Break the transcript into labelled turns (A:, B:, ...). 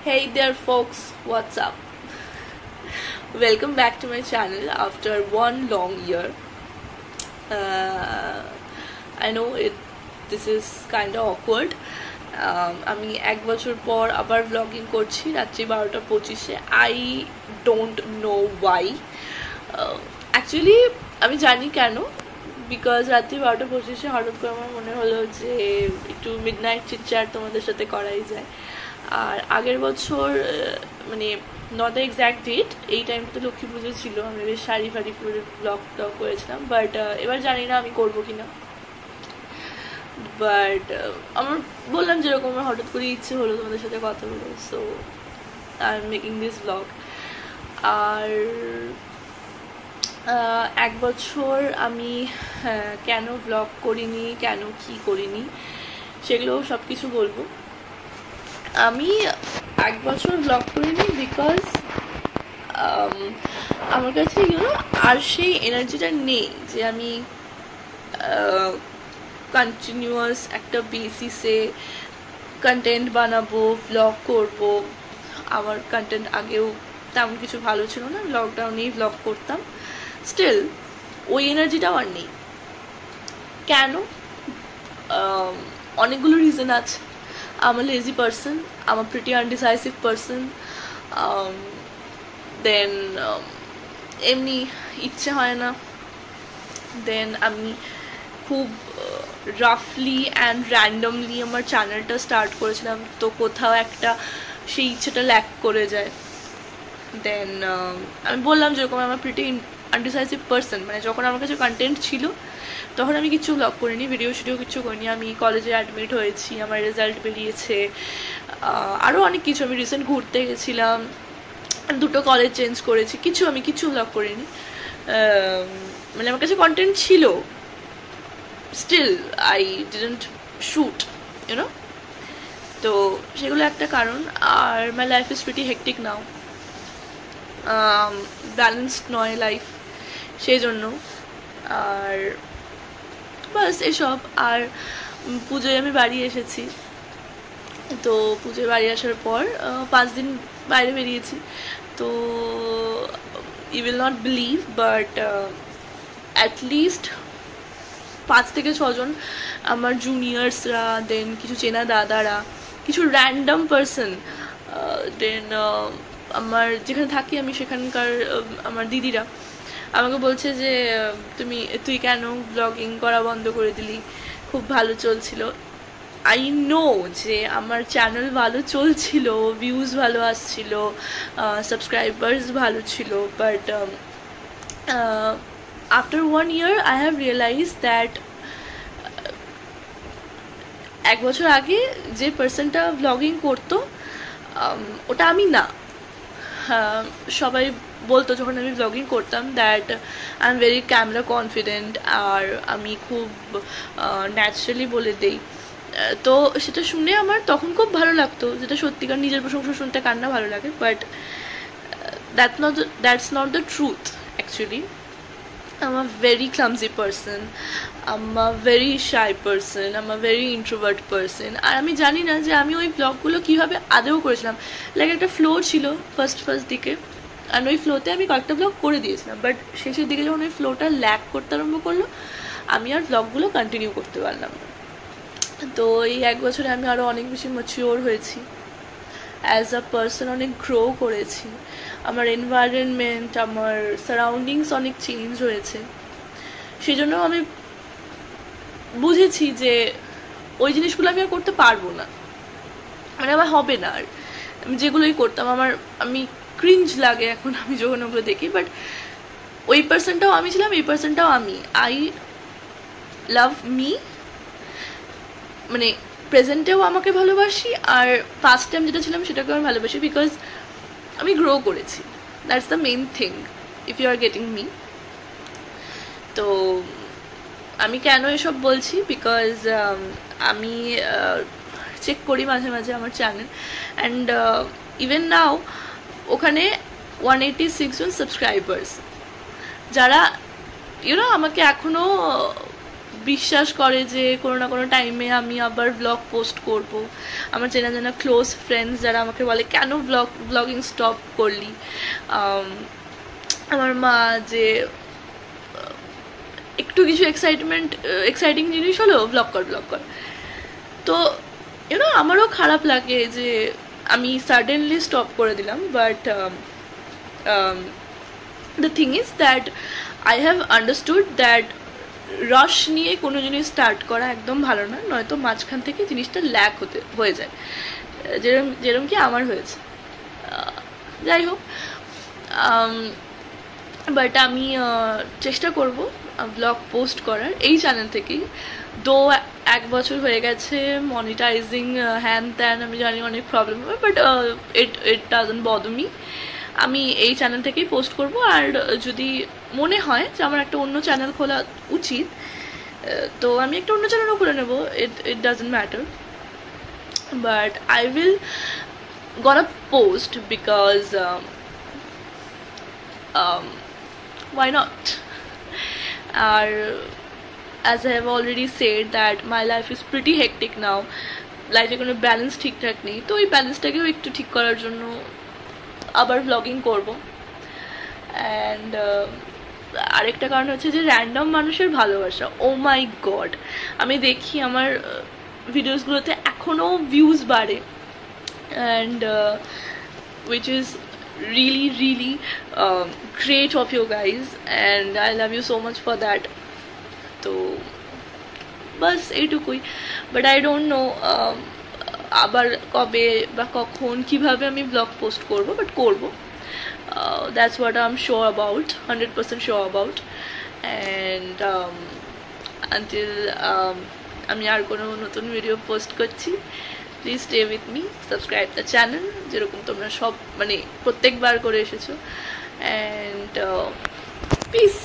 A: Hey there folks, what's up? Welcome back to my channel after one long year. I know this is kind of awkward. আমি এক বছর পর আবার blogging করছি রাত্রি 12:25-এ। I don't know why. Actually আমি জানি কেন, বিকজ রাত্রি 12:25-এ হঠাৎ করে আমার মনে হলো যে একটু মিডনাইট চিটচ্যাট তোমাদের সাথে করাই যায়। আর আগের বছর মানে নট দ্য এক্স্যাক্ট ডেট, এই টাইমটা তো লক্ষ্মী পুজো ছিল, আমি বেশ শাড়ি ফাড়ি পরে ব্লগ করেছিলাম, বাট এবার জানি না আমি করবো কিনা। বাট আমার বললাম যেরকম আমার হঠাৎ করে ইচ্ছে হলো তোমাদের সাথে কথা বলো, so I am making this blog. আর এক বছর আমি কেন ব্লগ করিনি, কেন কি করিনি, সেগুলো সব কিছু বলবো। আমি এক বছর ব্লগ করিনি বিকজ আমার কাছে আর সেই এনার্জিটা নেই যে আমি কন্টিনিউয়াস একটা বেসিসে কন্টেন্ট বানাবো, ব্লগ করব। আমার কন্টেন্ট আগেও তেমন কিছু ভালো ছিল না, লকডাউনেই ব্লগ করতাম, স্টিল ওই এনার্জিটাও আর নেই। কেন? অনেকগুলো রিজন আছে। I'm a lazy person, I'm a pretty undecisive person, then এমনি ইচ্ছে হয় না, দেন আমি খুব রাফলি অ্যান্ড র্যান্ডমলি আমার চ্যানেলটা স্টার্ট করেছিলাম, তো কোথাও একটা সেই ইচ্ছেটা ল্যাক করে যায়। দেন আমি বললাম যেরকম আমার প্রিটি আনডিসাইসিভ পার্সন, মানে যখন আমার কাছে কন্টেন্ট ছিল তখন আমি কিছু ব্লগ করিনি, ভিডিও কিছু করিনি। আমি কলেজে অ্যাডমিট হয়েছি, আমার রেজাল্ট বেরিয়েছে, আরও অনেক কিছু। আমি রিসেন্ট ঘুরতে গেছিলাম, 2টো কলেজ চেঞ্জ করেছি, আমি কিছু ব্লগ করিনি। মানে আমার কাছে কন্টেন্ট ছিল, still I didn't shoot, you know. তো সেগুলো একটা কারণ। আর my life is pretty hectic now, balanced নয় লাইফ, সেই জন্য। আর বাস এসব। আর পুজোয় আমি বাড়ি এসেছি, তো পুজোয় বাড়ি আসার পর 5 দিন বাইরে বেরিয়েছি। তো you will not believe, but at least 5 থেকে 6 জন আমার জুনিয়র্সরা, দেন কিছু চেনা দাদারা, কিছু র্যান্ডম পার্সন, দেন আমার যেখানে থাকি আমি সেখানকার আমার দিদিরা আমাকে বলছে যে তুই কেন ব্লগিং করা বন্ধ করে দিলি, খুব ভালো চলছিল। আই নো যে আমার চ্যানেল ভালো চলছিল, ভিউজ ভালো আসছিল, সাবস্ক্রাইবার্স ভালো ছিল, but after 1 year I have realise that এক বছর আগে যে পার্সনটা ব্লগিং করতো ওটা আমি না। সবাই বলতো যখন আমি ব্লগিং করতাম that I am very camera confident, আর আমি খুব ন্যাচারালি বলে দেই। তো সেটা শুনে আমার তখন খুব ভালো লাগতো, যেটা সত্যিকার নিজের প্রশংসা শুনতে কান্না ভালো লাগে, but that's not the truth actually. I'm a very clumsy person, I'm a very shy person, I'm a very introvert person. আর আমি জানি না যে আমি ওই ব্লগগুলো কীভাবে আদেও করেছিলাম। লাইক একটা ফ্লো ছিল ফার্স্ট দিকে, আর ওই ফ্লোতে আমি কয়েকটা ব্লগ করে দিয়েছিলাম, বাট শেষের দিকে যখন ওই ফ্লোটা ল্যাক করতে আরম্ভ করলো, আমি আর ব্লগগুলো কন্টিনিউ করতে পারলাম না। তো এই 1 বছরে আমি আরও অনেক বেশি ম্যাচিওর হয়েছি, অ্যাজ আ পার্সন অনেক গ্রো করেছি, আমার এনভায়রনমেন্ট, আমার সারাউন্ডিংস অনেক চেঞ্জ হয়েছে। সেই জন্য আমি বুঝেছি যে ওই জিনিসগুলো আমি আর করতে পারবো না, মানে আমার হবে না। আর আমি যেগুলোই করতাম আমি ক্রিঞ্জ লাগে এখন আমি যখন ওগুলো দেখি, বাট ওই পার্সনটাও আমি ছিলাম, এই পার্সনটাও আমি। আই লাভ মি, মানে প্রেজেন্টেও আমাকে ভালোবাসি, আর ফার্স্ট টাইম যেটা ছিলাম সেটাকেও আমি ভালোবাসি, বিকজ আমি গ্রো করেছি। That's the main thing, if you are getting me. তো আমি কেন এসব বলছি, বিকজ আমি চেক করি মাঝে মাঝে আমার চ্যানেল, অ্যান্ড ইভেন নাও ওখানে 186 জন সাবস্ক্রাইবার্স, যারা আমাকে এখনও বিশ্বাস করে যে কোনো না কোনো টাইমে আমি আবার ব্লগ পোস্ট করব। আমার চেনা জানা ক্লোজ ফ্রেন্ডস যারা আমাকে বলে কেন ব্লগিং স্টপ করলি, আমার মা যে একটু কিছু এক্সাইটিং জিনিস হলো ব্লগ কর। তো আমারও খারাপ লাগে যে আমি সাডেনলি স্টপ করে দিলাম, but the thing is that I have understood that rush নিয়ে কোনো জিনিস স্টার্ট করা একদম ভালো না, নয়তো মাঝখান থেকে জিনিসটা ল্যাক হয়ে যায়, যেরকম কি আমার হয়েছে। যাই হোক, বাট আমি চেষ্টা করব ব্লগ পোস্ট করার এই চ্যানেল থেকেই। দো 1 বছর হয়ে গেছে, মনিটাইজিং হ্যান ত্যান, আমি জানি অনেক প্রবলেম হবে, but it doesn't bother me. আমি এই চ্যানেল থেকেই পোস্ট করব। আর যদি মনে হয় যে আমার একটা অন্য চ্যানেল খোলা উচিত, তো আমি একটা অন্য চ্যানেলও খুলে নেব, it doesn't matter, but I will gonna post because why not? Or as I have already said that my life is pretty hectic now, লাইফে কোনো ব্যালেন্স ঠিকঠাক নেই, তো ওই ব্যালেন্সটাকেও একটু ঠিক করার জন্য আবার ব্লগিং করব। অ্যান্ড আরেকটা কারণ হচ্ছে যে র্যান্ডম মানুষের ভালোবাসা, ও মাই গড, আমি দেখি আমার ভিডিওসগুলোতে এখনও ভিউজ বাড়ে, and which is really great of you guys, and I love you so much for that. তো বাস এইটুকুই, বাট আই ডোন্ট নো আবার কবে বা কখন কিভাবে আমি ব্লগ পোস্ট করব, বাট করব, that's what I am sure about, 100% sure about. And until আমি আর কোনো নতুন ভিডিও পোস্ট করছি, please stay with me, subscribe the channel, যেরকম তোমরা সব প্রত্যেকবার করে এসেছো, অ্যান্ড পিস।